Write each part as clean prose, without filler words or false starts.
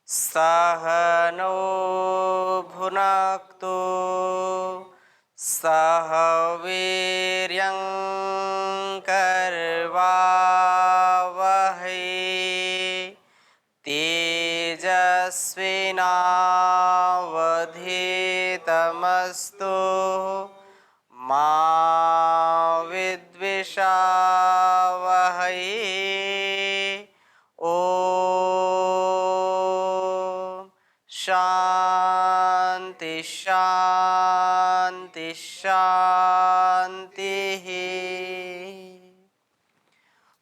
सह नो भुनक्तु सह वीर्यं करवावहै तेजस्विनावधीतमस्तु मा विद्विषावहै। ओम शांति शांति शांति।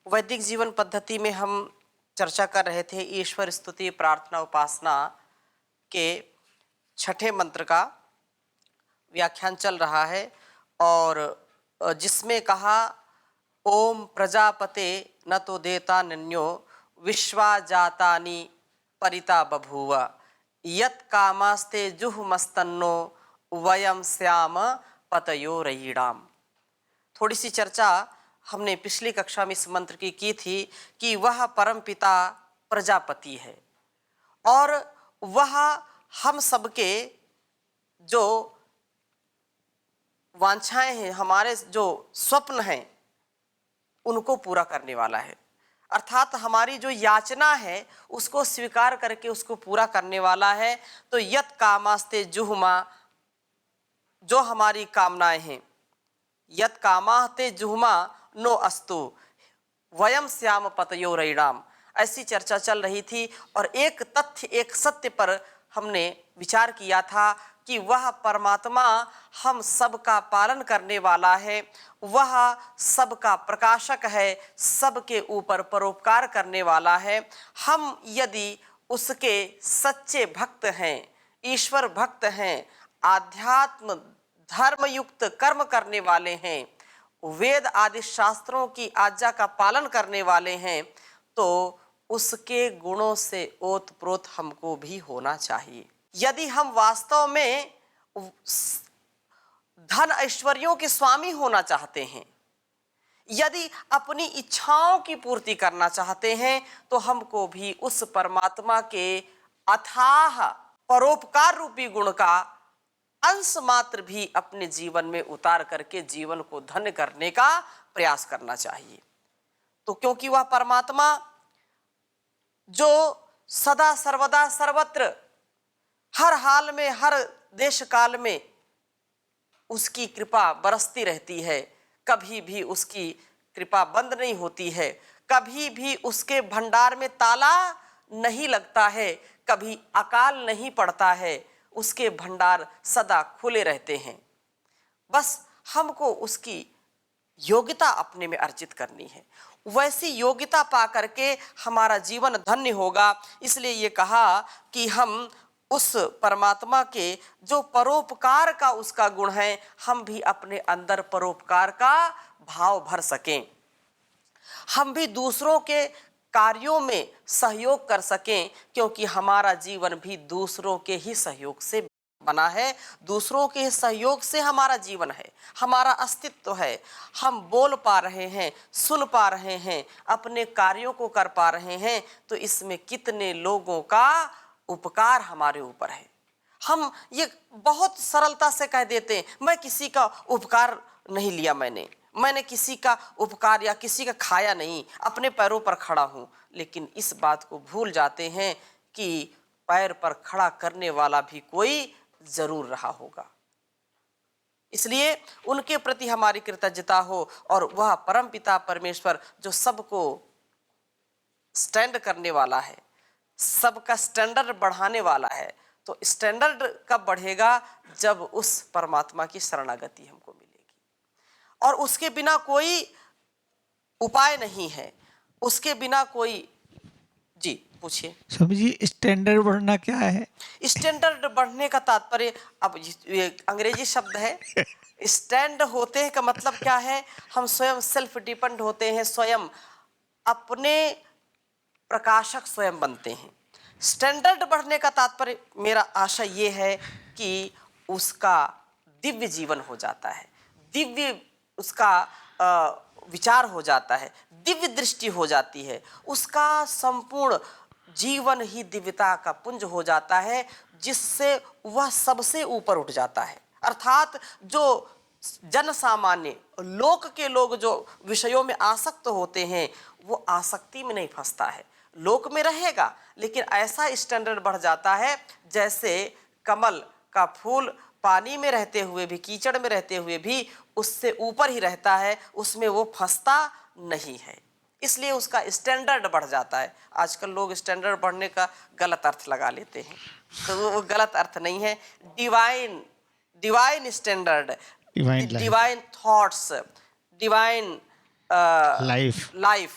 वैदिक जीवन पद्धति में हम चर्चा कर रहे थे ईश्वर स्तुति प्रार्थना उपासना के छठे मंत्र का व्याख्यान चल रहा है और जिसमें कहा ओम प्रजापते न तो देता नन्यो विश्वा जातानि परिता बभूव यत् कामास्ते जुहमस्तन्नो वयम श्याम पतयो रयीणाम। थोड़ी सी चर्चा हमने पिछली कक्षा में इस मंत्र की थी कि वह परमपिता प्रजापति है और वह हम सबके जो वांछाएं हैं, हमारे जो स्वप्न हैं, उनको पूरा करने वाला है। अर्थात हमारी जो याचना है उसको स्वीकार करके उसको पूरा करने वाला है। तो यत् कामास्ते जुहुमा, जो हमारी कामनाएं हैं, यत् कामास्ते जुहुमा नो अस्तु वयम श्याम पतयो रयीणाम, ऐसी चर्चा चल रही थी। और एक तथ्य, एक सत्य पर हमने विचार किया था कि वह परमात्मा हम सबका पालन करने वाला है, वह सबका प्रकाशक है, सबके ऊपर परोपकार करने वाला है। हम यदि उसके सच्चे भक्त हैं, ईश्वर भक्त हैं, आध्यात्म धर्मयुक्त कर्म करने वाले हैं, वेद आदि शास्त्रों की आज्ञा का पालन करने वाले हैं, तो उसके गुणों से ओतप्रोत हमको भी होना चाहिए। यदि हम वास्तव में धन ऐश्वर्यों के स्वामी होना चाहते हैं, यदि अपनी इच्छाओं की पूर्ति करना चाहते हैं, तो हमको भी उस परमात्मा के अथाह परोपकार रूपी गुण का अंश मात्र भी अपने जीवन में उतार करके जीवन को धन्य करने का प्रयास करना चाहिए। तो क्योंकि वह परमात्मा जो सदा सर्वदा सर्वत्र हर हाल में हर देश काल में उसकी कृपा बरसती रहती है, कभी भी उसकी कृपा बंद नहीं होती है, कभी भी उसके भंडार में ताला नहीं लगता है, कभी अकाल नहीं पड़ता है, उसके भंडार सदा खुले रहते हैं। बस हमको उसकी योग्यता अपने में अर्जित करनी है, वैसी योग्यता पा करके हमारा जीवन धन्य होगा। इसलिए ये कहा कि हम उस परमात्मा के जो परोपकार का उसका गुण है, हम भी अपने अंदर परोपकार का भाव भर सकें, हम भी दूसरों के कार्यों में सहयोग कर सकें, क्योंकि हमारा जीवन भी दूसरों के ही सहयोग से बना है, दूसरों के सहयोग से हमारा जीवन है, हमारा अस्तित्व है। हम बोल पा रहे हैं, सुन पा रहे हैं, अपने कार्यों को कर पा रहे हैं, तो इसमें कितने लोगों का उपकार हमारे ऊपर है। हम ये बहुत सरलता से कह देते हैं, मैं किसी का उपकार नहीं लिया, मैंने किसी का उपकार या किसी का खाया नहीं, अपने पैरों पर खड़ा हूं। लेकिन इस बात को भूल जाते हैं कि पैर पर खड़ा करने वाला भी कोई जरूर रहा होगा। इसलिए उनके प्रति हमारी कृतज्ञता हो, और वह परमपिता परमेश्वर जो सबको स्टैंड करने वाला है, सबका स्टैंडर्ड बढ़ाने वाला है। तो स्टैंडर्ड कब बढ़ेगा? जब उस परमात्मा की शरणागति हमको मिलेगी, और उसके बिना कोई उपाय नहीं है, उसके बिना कोई। जी पूछिए स्वामी जी, स्टैंडर्ड बढ़ना क्या है? स्टैंडर्ड बढ़ने का तात्पर्य, अब ये अंग्रेजी शब्द है, स्टैंड होते हैं का मतलब क्या है? हम स्वयं सेल्फ डिपेंड होते हैं, स्वयं अपने प्रकाशक स्वयं बनते हैं। स्टैंडर्ड बढ़ने का तात्पर्य मेरा आशय ये है कि उसका दिव्य जीवन हो जाता है, दिव्य उसका विचार हो जाता है, दिव्य दृष्टि हो जाती है, उसका संपूर्ण जीवन ही दिव्यता का पुंज हो जाता है, जिससे वह सबसे ऊपर उठ जाता है। अर्थात जो जन सामान्य लोक के लोग जो विषयों में आसक्त होते हैं, वो आसक्ति में नहीं फंसता है, लोक में रहेगा, लेकिन ऐसा स्टैंडर्ड बढ़ जाता है जैसे कमल का फूल पानी में रहते हुए भी, कीचड़ में रहते हुए भी उससे ऊपर ही रहता है, उसमें वो फंसता नहीं है, इसलिए उसका स्टैंडर्ड बढ़ जाता है। आजकल लोग स्टैंडर्ड बढ़ने का गलत अर्थ लगा लेते हैं, तो वो गलत अर्थ नहीं है। Divine standard, Divine life. Divine thoughts, divine life life,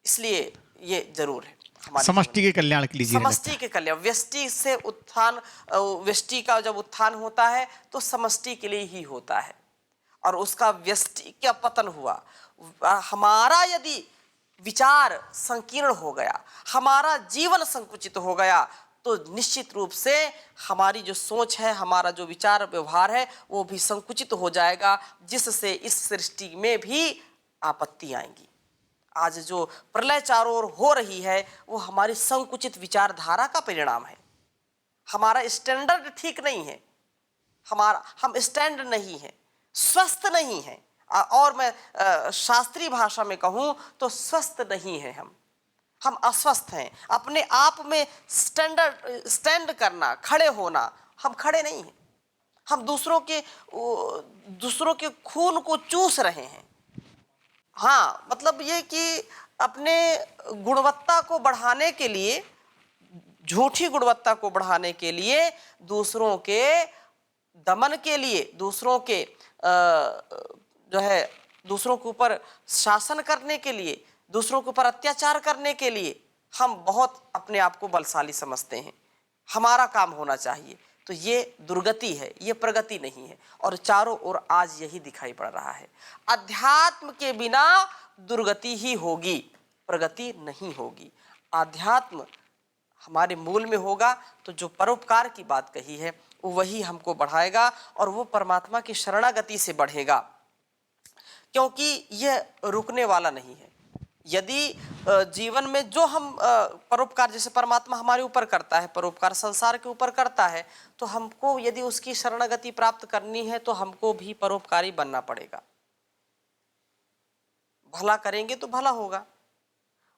इसलिए ये जरूर है हमारे समष्टि के कल्याण के लिए जीने लगता समष्टि के कल्याण। व्यष्टि से उत्थान, व्यष्टि का जब उत्थान होता है तो समष्टि के लिए ही होता है, और उसका व्यष्टि का पतन हुआ। हमारा यदि विचार संकीर्ण हो गया, हमारा जीवन संकुचित हो गया, तो निश्चित रूप से हमारी जो सोच है, हमारा जो विचार व्यवहार है, वो भी संकुचित हो जाएगा, जिससे इस सृष्टि में भी आपत्ति आएंगी। आज जो प्रलय चारों ओर हो रही है, वो हमारी संकुचित विचारधारा का परिणाम है। हमारा स्टैंडर्ड ठीक नहीं है, हम स्टैंड नहीं है, स्वस्थ नहीं है, और मैं शास्त्रीय भाषा में कहूँ तो स्वस्थ नहीं है, हम अस्वस्थ हैं। अपने आप में स्टैंड करना, खड़े होना, हम खड़े नहीं हैं। हम दूसरों के खून को चूस रहे हैं। हाँ, मतलब ये कि अपने गुणवत्ता को बढ़ाने के लिए, झूठी गुणवत्ता को बढ़ाने के लिए, दूसरों के दमन के लिए, दूसरों के जो है दूसरों के ऊपर शासन करने के लिए, दूसरों के ऊपर अत्याचार करने के लिए हम बहुत अपने आप को बलशाली समझते हैं, हमारा काम होना चाहिए। तो ये दुर्गति है, ये प्रगति नहीं है, और चारों ओर आज यही दिखाई पड़ रहा है। अध्यात्म के बिना दुर्गति ही होगी, प्रगति नहीं होगी। अध्यात्म हमारे मूल में होगा तो जो परोपकार की बात कही है, वही हमको बढ़ाएगा, और वो परमात्मा की शरणागति से बढ़ेगा, क्योंकि यह रुकने वाला नहीं है। यदि जीवन में जो हम परोपकार, जैसे परमात्मा हमारे ऊपर करता है, परोपकार संसार के ऊपर करता है, तो हमको यदि उसकी शरणागति प्राप्त करनी है तो हमको भी परोपकारी बनना पड़ेगा। भला करेंगे तो भला होगा,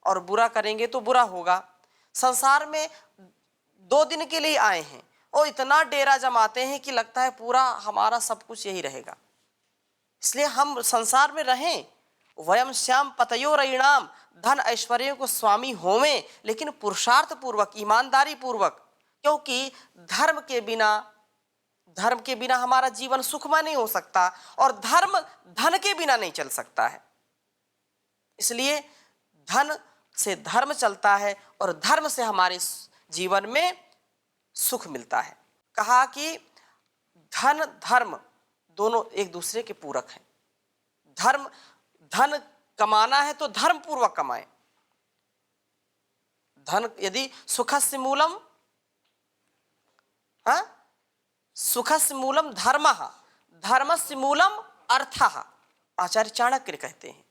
और बुरा करेंगे तो बुरा होगा। संसार में 2 दिन के लिए आए हैं और इतना डेरा जमाते हैं कि लगता है पूरा हमारा सब कुछ यही रहेगा। इसलिए हम संसार में रहें, वयम श्याम पतयो रईणाम, धन ऐश्वर्य को स्वामी होवें, लेकिन पुरुषार्थ पूर्वक, ईमानदारी पूर्वक, क्योंकि धर्म के बिना हमारा जीवन सुखमय नहीं हो सकता, और धर्म धन के बिना नहीं चल सकता है। इसलिए धन से धर्म चलता है, और धर्म से हमारे जीवन में सुख मिलता है। कहा कि धन धर्म दोनों एक दूसरे के पूरक हैं। धन कमाना है तो धर्म पूर्वक कमाएं। धन यदि सुखस्य मूलम, सुखस्य मूलम धर्मः, धर्मस्य मूलम अर्थः, आचार्य चाणक्य कहते हैं,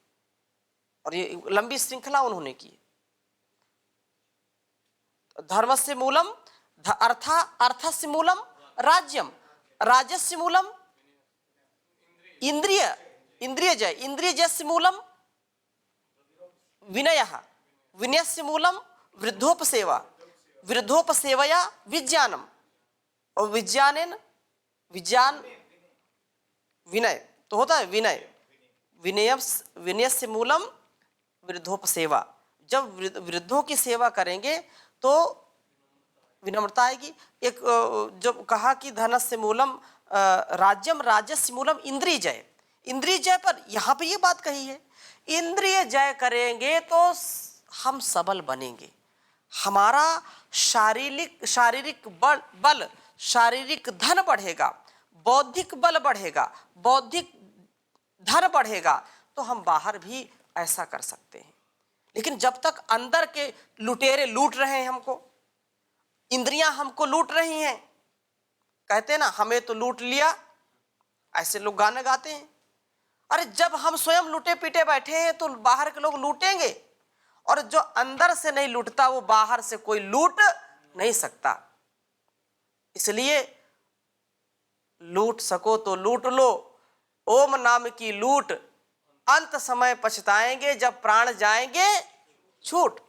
और ये लंबी श्रृंखला उन्होंने की। धर्मस्य मूलम अर्थस्य मूलम राज्यम, राज्यस्य मूलम इंद्रियजस्य मूलम विनयः, विनयस्य मूलम वृद्धोपसेवा, वृद्धोपसेवया विज्ञानम, और विज्ञान विनय तो होता है। विनयस्य मूलम वृद्धोपसेवा, जब वृद्धों की सेवा करेंगे तो विनम्रता आएगी। एक जब कहा कि धनस्य मूलम राज्यम, राज्यस्य मूलम इंद्रिय जय, इंद्रिय जय पर यहाँ पे ये बात कही है, इंद्रिय जय करेंगे तो हम सबल बनेंगे, हमारा शारीरिक बल, शारीरिक धन बढ़ेगा, बौद्धिक बल बढ़ेगा, बौद्धिक धन बढ़ेगा, तो हम बाहर भी ऐसा कर सकते हैं। लेकिन जब तक अंदर के लुटेरे लूट रहे हैं हमको, इंद्रियां हमको लूट रही हैं, कहते हैं ना हमें तो लूट लिया, ऐसे लोग गाने गाते हैं। अरे जब हम स्वयं लुटे पीटे बैठे हैं तो बाहर के लोग लूटेंगे, और जो अंदर से नहीं लूटता वो बाहर से कोई लूट नहीं सकता। इसलिए लूट सको तो लूट लो, ओम नाम की लूट, अंत समय पछताएंगे जब प्राण जाएंगे छूट।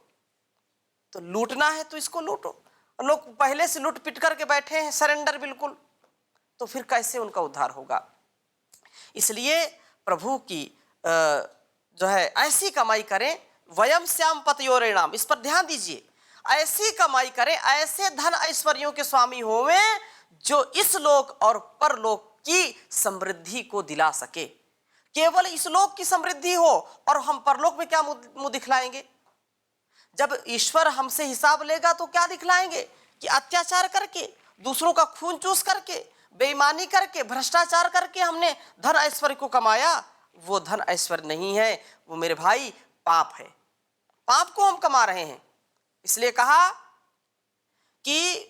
तो लूटना है तो इसको लूटो। लोग पहले से लूट पिट करके बैठे हैं, सरेंडर बिल्कुल, तो फिर कैसे उनका उद्धार होगा। इसलिए प्रभु की जो है ऐसी कमाई करें, वयम श्याम पतयोरेणाम, इस पर ध्यान दीजिए। ऐसी कमाई करें, ऐसे धन ऐश्वर्यों के स्वामी होवें जो इस लोक और परलोक की समृद्धि को दिला सके। केवल इस लोक की समृद्धि हो और हम परलोक में क्या मुंह दिखलाएंगे। जब ईश्वर हमसे हिसाब लेगा तो क्या दिखलाएंगे कि अत्याचार करके, दूसरों का खून चूस करके, बेईमानी करके, भ्रष्टाचार करके हमने धन ऐश्वर्य को कमाया। वो धन ऐश्वर्य नहीं है, वो मेरे भाई पाप है। पाप को हम कमा रहे हैं। इसलिए कहा कि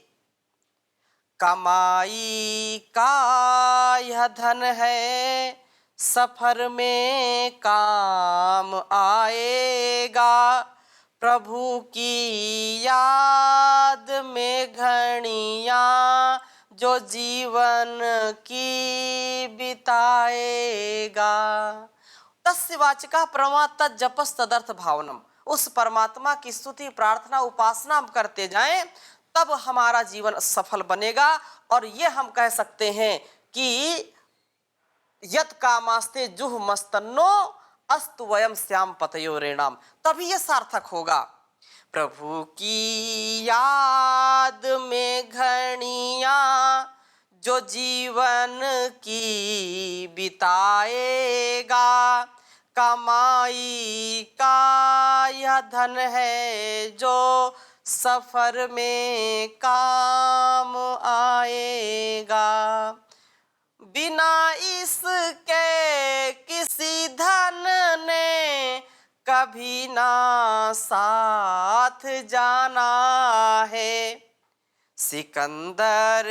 कमाई का यह धन है, सफर में काम आएगा। प्रभु की याद में घड़ियां जो जीवन की बिताएगा। तस्वाचिका प्रमा तज्जपस तदर्थ भावनम, उस परमात्मा की स्तुति, प्रार्थना, उपासना हम करते जाएं, तब हमारा जीवन सफल बनेगा। और ये हम कह सकते हैं कि यत कामास्ते जुह मस्तन्नो अस्तु वयम श्याम पतयोरेणाम, तभी ये सार्थक होगा। प्रभु की याद में घड़ियां जो जीवन की बिताएगा। कमाई का यह धन है जो सफर में काम आएगा। बिना इसके किसी धन ने कभी ना साथ जाना है। सिकंदर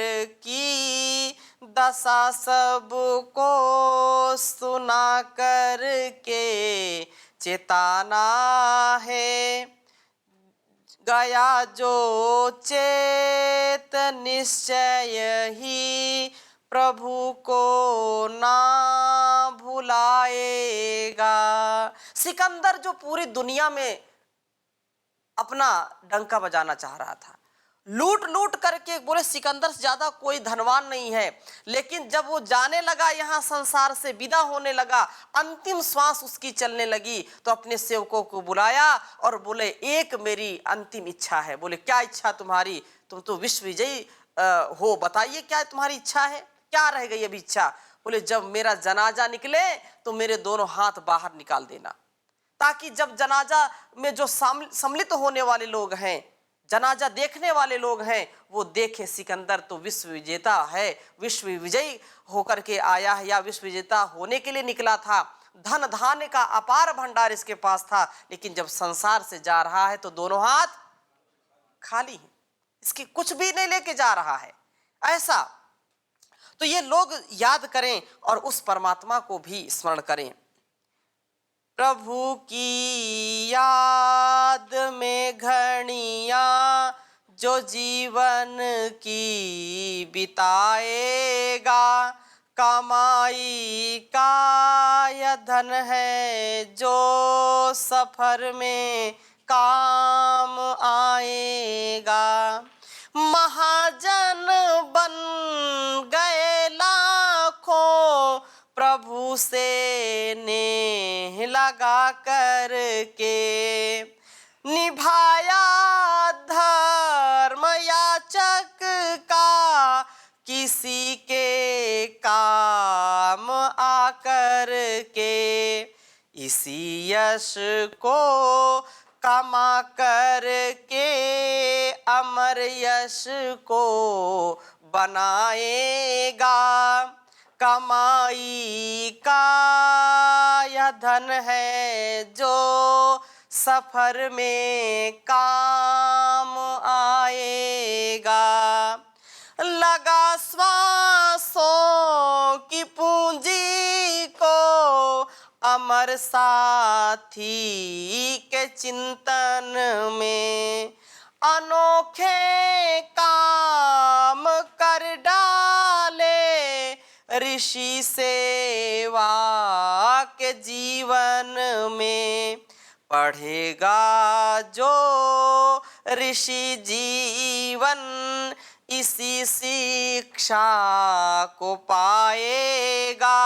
की दशा सबको सुना कर के चेताना है। गया जो चेत निश्चय ही प्रभु को ना भुलाएगा। सिकंदर जो पूरी दुनिया में अपना डंका बजाना चाह रहा था, लूट लूट करके, बोले सिकंदर से ज्यादा कोई धनवान नहीं है, लेकिन जब वो जाने लगा, यहाँ संसार से विदा होने लगा, अंतिम श्वास उसकी चलने लगी, तो अपने सेवकों को बुलाया और बोले एक मेरी अंतिम इच्छा है। बोले क्या इच्छा तुम्हारी? तुम तो विश्व विजयी हो, बताइए क्या तुम्हारी इच्छा है, क्या रह गई अभी इच्छा? बोले जब मेरा जनाजा निकले तो मेरे दोनों हाथ बाहर निकाल देना, ताकि जब जनाजा में जो सम्मिलित होने वाले लोग हैं, जनाजा देखने वाले लोग हैं, वो देखे सिकंदर तो विश्व विजेता है, विश्व विजयी होकर के आया है, या विश्व विजेता होने के लिए निकला था। धन धान्य का अपार भंडार इसके पास था, लेकिन जब संसार से जा रहा है तो दोनों हाथ खाली हैं, इसके कुछ भी नहीं लेके जा रहा है। ऐसा तो ये लोग याद करें और उस परमात्मा को भी स्मरण करें। प्रभु की याद में घड़ियां जो जीवन की बिताएगा। कमाई का यह धन है जो सफर में काम आएगा। महाजन बन गए लाखों प्रभु से नेह लगा कर के, निभाया धर्म याचक का किसी के काम आकर के। इसी यश को कमा कर के अमर यश को बनाएगा। कमाई का यह धन है जो सफर में काम आएगा। लगा श्वासों की पूंजी को अमर पर साथी के चिंतन में अनोखे काम कर डाले, ऋषि सेवा के जीवन में पढ़ेगा जो ऋषि जीवन, इसी शिक्षा को पाएगा।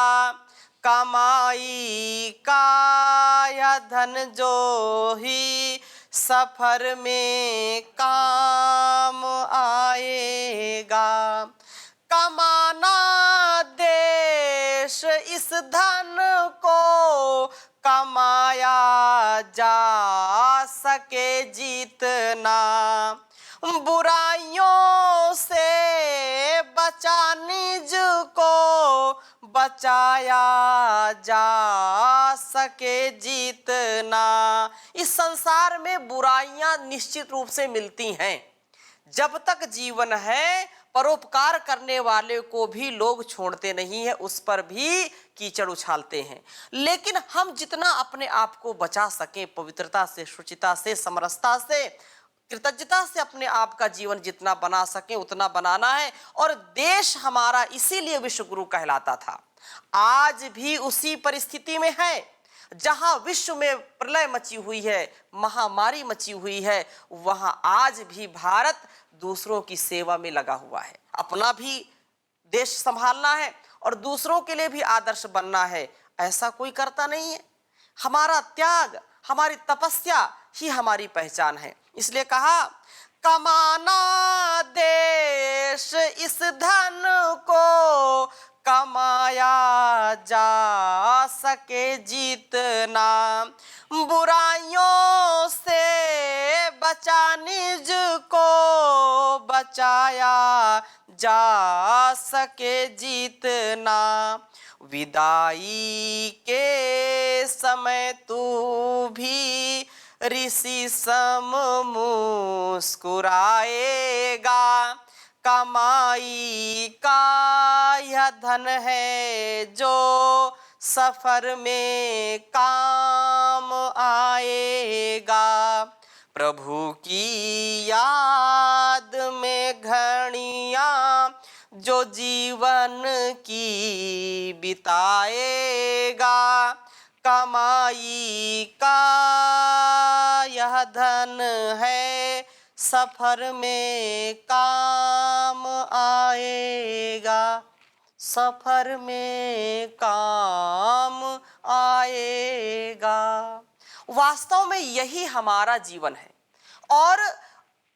कमाई का यह धन जो ही सफर में काम आएगा। कमाना देश इस धन को कमाया जा सके जीतना, बुराइयों से बचा निज को बचाया जा सके जीतना। इस संसार में बुराइयां निश्चित रूप से मिलती हैं। जब तक जीवन है परोपकार करने वाले को भी लोग छोड़ते नहीं है, उस पर भी कीचड़ उछालते हैं। लेकिन हम जितना अपने आप को बचा सकें, पवित्रता से, शुचिता से, समरसता से, कृतज्ञता से अपने आप का जीवन जितना बना सकें उतना बनाना है। और देश हमारा इसीलिए विश्व गुरु कहलाता था। आज भी उसी परिस्थिति में है। जहां विश्व में प्रलय मची हुई है, महामारी मची हुई है, वहां आज भी भारत दूसरों की सेवा में लगा हुआ है। अपना भी देश संभालना है और दूसरों के लिए भी आदर्श बनना है, ऐसा कोई करता नहीं है। हमारा त्याग, हमारी तपस्या ही हमारी पहचान है। इसलिए कहा, कमाना देश इस धन को कमाया जा सके जीतना, बुराइयों से बचा निज को बचाया जा सके जीतना। विदाई के समय तू भी ऋषि सम मुस्कुराएगा, कमाई का यह धन है जो सफर में काम आएगा। प्रभु की याद में घड़ियां जो जीवन की बिताएगा, कमाई का यह धन है सफर में काम आएगा, सफर में काम आएगा। वास्तव में यही हमारा जीवन है और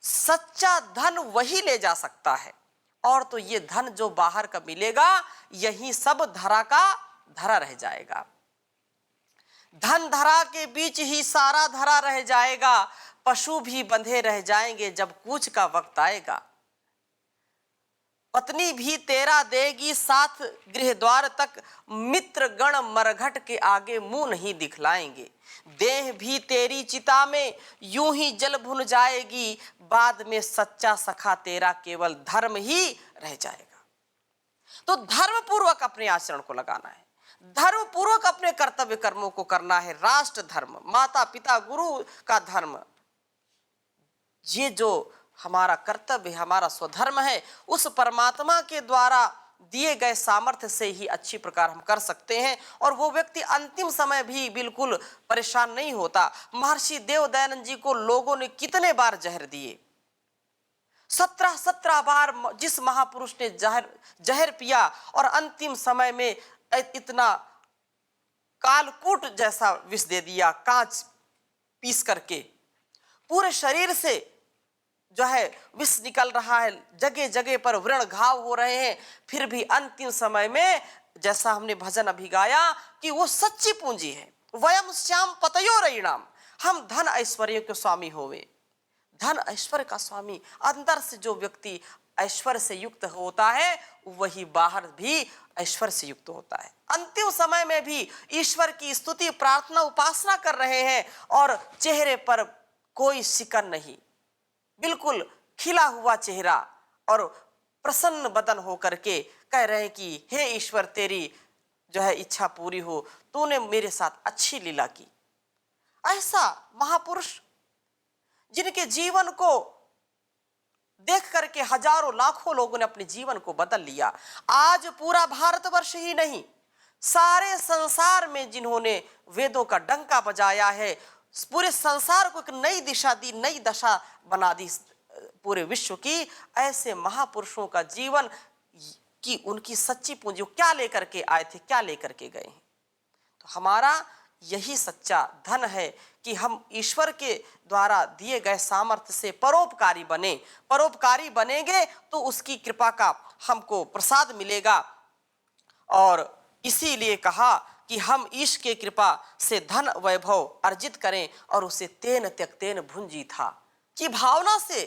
सच्चा धन वही ले जा सकता है। और तो ये धन जो बाहर का मिलेगा, यही सब धरा का धरा रह जाएगा। धन धरा के बीच ही सारा धरा रह जाएगा। पशु भी बंधे रह जाएंगे जब कूच का वक्त आएगा। पत्नी भी तेरा देगी साथ गृह द्वार तक, मित्र गण मरघट के आगे मुंह नहीं दिखलाएंगे। देह भी तेरी चिता में यूं ही जल भुन जाएगी, बाद में सच्चा सखा तेरा केवल धर्म ही रह जाएगा। तो धर्म पूर्वक अपने आचरण को लगाना है, धर्म पूर्वक अपने कर्तव्य कर्मों को करना है। राष्ट्र धर्म, माता पिता गुरु का धर्म, ये जो हमारा कर्तव्य, हमारा स्वधर्म है, उस परमात्मा के द्वारा दिए गए सामर्थ्य से ही अच्छी प्रकार हम कर सकते हैं। और वो व्यक्ति अंतिम समय भी बिल्कुल परेशान नहीं होता। महर्षि देव दयानंद जी को लोगों ने कितने बार जहर दिए, 17 बार जिस महापुरुष ने जहर पिया और अंतिम समय में इतना कालकूट जैसा विष दे दिया, कांच पीस करके पूरे शरीर से जो है विष निकल रहा है, जगह जगह पर व्रण घाव हो रहे हैं, फिर भी अंतिम समय में जैसा हमने भजन अभी गाया कि वो सच्ची पूंजी है। वयम श्याम पतयो रयिणाम, हम धन ऐश्वर्य के स्वामी होवे। धन ऐश्वर्य का स्वामी, अंदर से जो व्यक्ति ऐश्वर्य से युक्त होता है वही बाहर भी ऐश्वर्य से युक्त होता है। अंतिम समय में भी ईश्वर की स्तुति, प्रार्थना, उपासना कर रहे हैं और चेहरे पर कोई शिकन नहीं, बिल्कुल खिला हुआ चेहरा और प्रसन्न बदन होकर के कह रहे हैं कि हे ईश्वर, तेरी जो है इच्छा पूरी हो, तूने मेरे साथ अच्छी लीला की। ऐसा महापुरुष जिनके जीवन को देख करके हजारों लाखों लोगों ने अपने जीवन को बदल लिया। आज पूरा भारतवर्ष ही नहीं, सारे संसार में जिन्होंने वेदों का डंका बजाया है, पूरे संसार को एक नई दिशा दी, नई दशा बना दी पूरे विश्व की, ऐसे महापुरुषों का जीवन की उनकी सच्ची पूंजी क्या लेकर के आए थे, क्या लेकर के गए हैं। तो हमारा यही सच्चा धन है कि हम ईश्वर के द्वारा दिए गए सामर्थ्य से परोपकारी बने। परोपकारी बनेंगे तो उसकी कृपा का हमको प्रसाद मिलेगा। और इसीलिए कहा कि हम ईश के कृपा से धन वैभव अर्जित करें और उसे तेन त्यक्तेन भुंजीथा की भावना से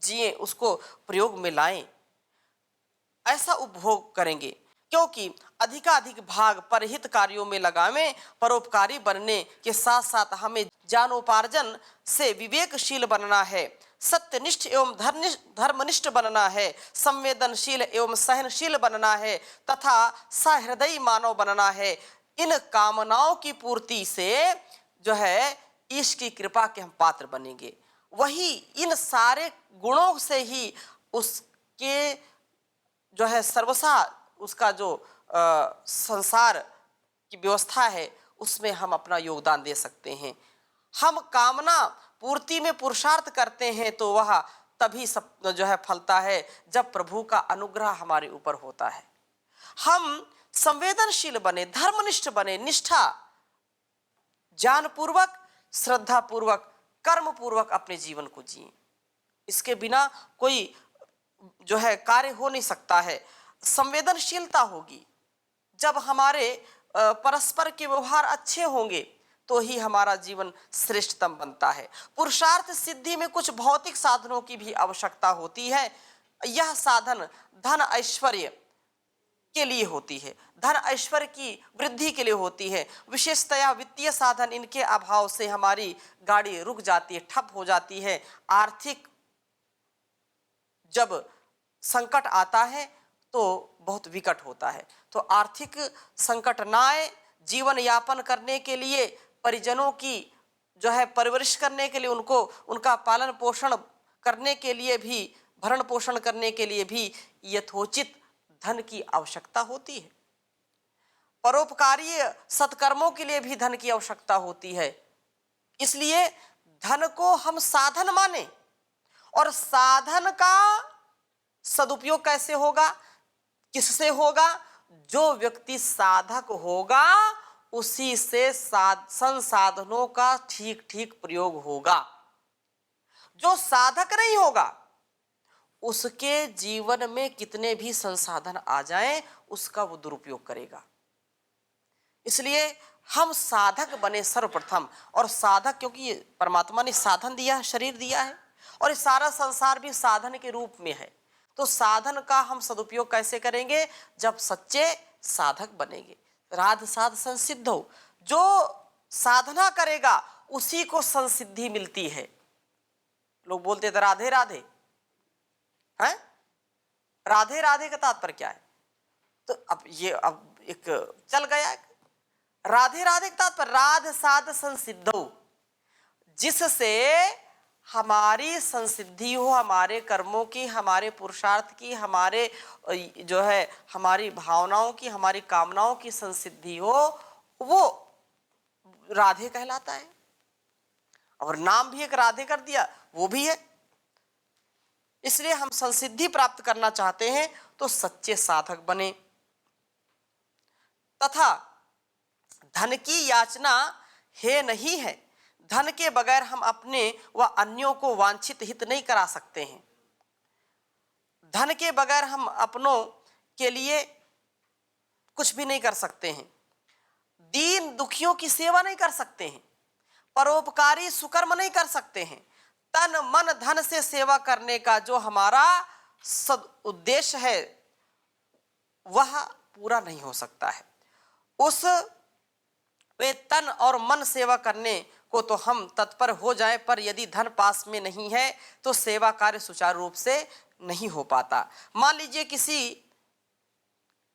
जिए, उसको प्रयोग में लाएं, ऐसा उपभोग करेंगे। क्योंकि अधिकाधिक भाग परहित कार्यों में लगावें। परोपकारी बनने के साथ साथ हमें ज्ञानोपार्जन से विवेकशील बनना है, सत्यनिष्ठ एवं धर्मनिष्ठ बनना है, संवेदनशील एवं सहनशील बनना है तथा सहृदयी मानव बनना है। इन कामनाओं की पूर्ति से जो है ईश की कृपा के हम पात्र बनेंगे। वही इन सारे गुणों से ही उसके जो है सर्वसा उसका जो संसार की व्यवस्था है उसमें हम अपना योगदान दे सकते हैं। हम कामना पूर्ति में पुरुषार्थ करते हैं तो वह तभी सब जो है फलता है जब प्रभु का अनुग्रह हमारे ऊपर होता है। हम संवेदनशील बने, धर्मनिष्ठ बने, निष्ठा ज्ञान पूर्वक, श्रद्धा पूर्वक, कर्म पूर्वक अपने जीवन को जिए। इसके बिना कोई जो है कार्य हो नहीं सकता है। संवेदनशीलता होगी, जब हमारे परस्पर के व्यवहार अच्छे होंगे तो ही हमारा जीवन श्रेष्ठतम बनता है। पुरुषार्थ सिद्धि में कुछ भौतिक साधनों की भी आवश्यकता होती है। यह साधन धन ऐश्वर्य के लिए होती है, धन ऐश्वर्य की वृद्धि के लिए होती है। विशेषतया वित्तीय साधन, इनके अभाव से हमारी गाड़ी रुक जाती है, ठप हो जाती है। आर्थिक जब संकट आता है तो बहुत विकट होता है। तो आर्थिक संकट ना आए, जीवन यापन करने के लिए, परिजनों की जो है परवरिश करने के लिए, उनको उनका पालन पोषण करने के लिए भी, भरण पोषण करने के लिए भी यथोचित धन की आवश्यकता होती है। परोपकारी सत्कर्मों के लिए भी धन की आवश्यकता होती है। इसलिए धन को हम साधन माने। और साधन का सदुपयोग कैसे होगा, किससे होगा? जो व्यक्ति साधक होगा उसी से संसाधनों का ठीक ठीक प्रयोग होगा। जो साधक नहीं होगा उसके जीवन में कितने भी संसाधन आ जाएं उसका वो दुरुपयोग करेगा। इसलिए हम साधक बने सर्वप्रथम। और साधक, क्योंकि परमात्मा ने साधन दिया है, शरीर दिया है, और ये सारा संसार भी साधन के रूप में है। तो साधन का हम सदुपयोग कैसे करेंगे? जब सच्चे साधक बनेंगे। राध साध संसिद्ध हो, जो साधना करेगा उसी को संसिद्धि मिलती है। लोग बोलते थे राधे राधे, हैं? राधे राधे का तात्पर्य क्या है? तो अब एक चल गया, राधे राधे का तात्पर्य राध साध संसिद्धो, जिससे हमारी संसिद्धि हो, हमारे कर्मों की, हमारे पुरुषार्थ की, हमारे जो है हमारी भावनाओं की, हमारी कामनाओं की संसिद्धि हो, वो राधे कहलाता है। और नाम भी एक राधे कर दिया, वो भी है। इसलिए हम संसिद्धि प्राप्त करना चाहते हैं तो सच्चे साधक बने। तथा धन की याचना है नहीं है। धन के बगैर हम अपने व अन्यों को वांछित हित नहीं करा सकते हैं। धन के बगैर हम अपनों के लिए कुछ भी नहीं कर सकते हैं। दीन दुखियों की सेवा नहीं कर सकते हैं। परोपकारी सुकर्म नहीं कर सकते हैं। तन मन धन से सेवा करने का जो हमारा सद उद्देश्य है वह पूरा नहीं हो सकता है। उस वे तन और मन सेवा करने को तो हम तत्पर हो जाएं, पर यदि धन पास में नहीं है तो सेवा कार्य सुचारू रूप से नहीं हो पाता। मान लीजिए किसी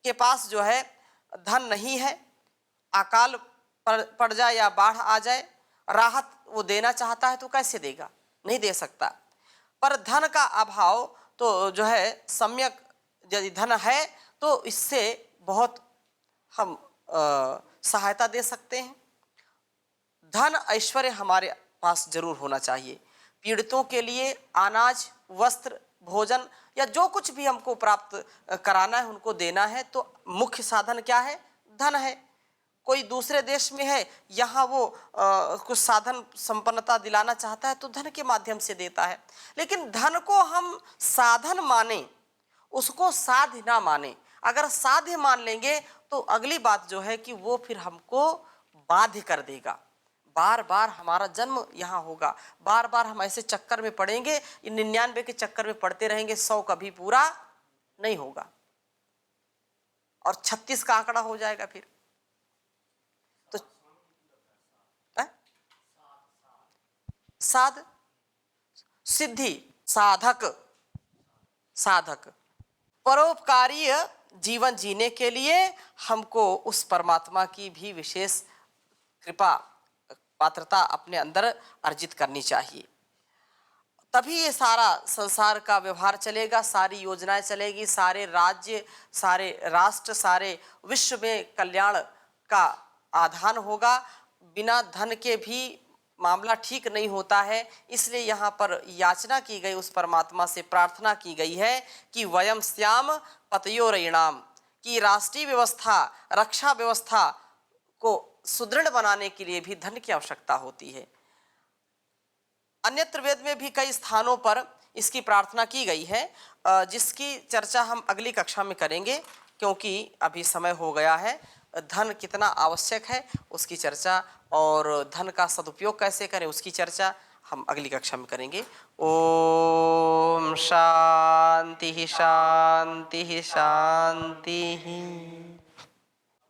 के पास जो है धन नहीं है, अकाल पड़ जाए या बाढ़ आ जाए, राहत वो देना चाहता है तो कैसे देगा? नहीं दे सकता। पर धन का अभाव तो जो है, सम्यक यदि धन है तो इससे बहुत हम सहायता दे सकते हैं। धन ऐश्वर्य हमारे पास जरूर होना चाहिए। पीड़ितों के लिए अनाज, वस्त्र, भोजन या जो कुछ भी हमको प्राप्त कराना है, उनको देना है, तो मुख्य साधन क्या है? धन है। कोई दूसरे देश में है, यहाँ वो कुछ साधन संपन्नता दिलाना चाहता है तो धन के माध्यम से देता है। लेकिन धन को हम साधन माने, उसको साध्य ना माने। अगर साध्य मान लेंगे तो अगली बात जो है कि वो फिर हमको बाध्य कर देगा। बार बार हमारा जन्म यहाँ होगा, बार बार हम ऐसे चक्कर में पड़ेंगे, 99 के चक्कर में पड़ते रहेंगे, 100 कभी पूरा नहीं होगा और 36 का आंकड़ा हो जाएगा फिर। तो साध सिद्धि, साधक, साधक परोपकारी जीवन जीने के लिए हमको उस परमात्मा की भी विशेष कृपा, पात्रता अपने अंदर अर्जित करनी चाहिए। तभी ये सारा संसार का व्यवहार चलेगा, सारी योजनाएं चलेगी, सारे राज्य, सारे राष्ट्र, सारे विश्व में कल्याण का आधान होगा। बिना धन के भी मामला ठीक नहीं होता है। इसलिए यहाँ पर याचना की गई, उस परमात्मा से प्रार्थना की गई है कि वयम स्याम पतयोरयिणाम, कि राष्ट्रीय व्यवस्था, रक्षा व्यवस्था को सुदृढ़ बनाने के लिए भी धन की आवश्यकता होती है। अन्यत्र वेद में भी कई स्थानों पर इसकी प्रार्थना की गई है, जिसकी चर्चा हम अगली कक्षा में करेंगे, क्योंकि अभी समय हो गया है। धन कितना आवश्यक है उसकी चर्चा और धन का सदुपयोग कैसे करें उसकी चर्चा हम अगली कक्षा में करेंगे। ओम शांति शांति शांति।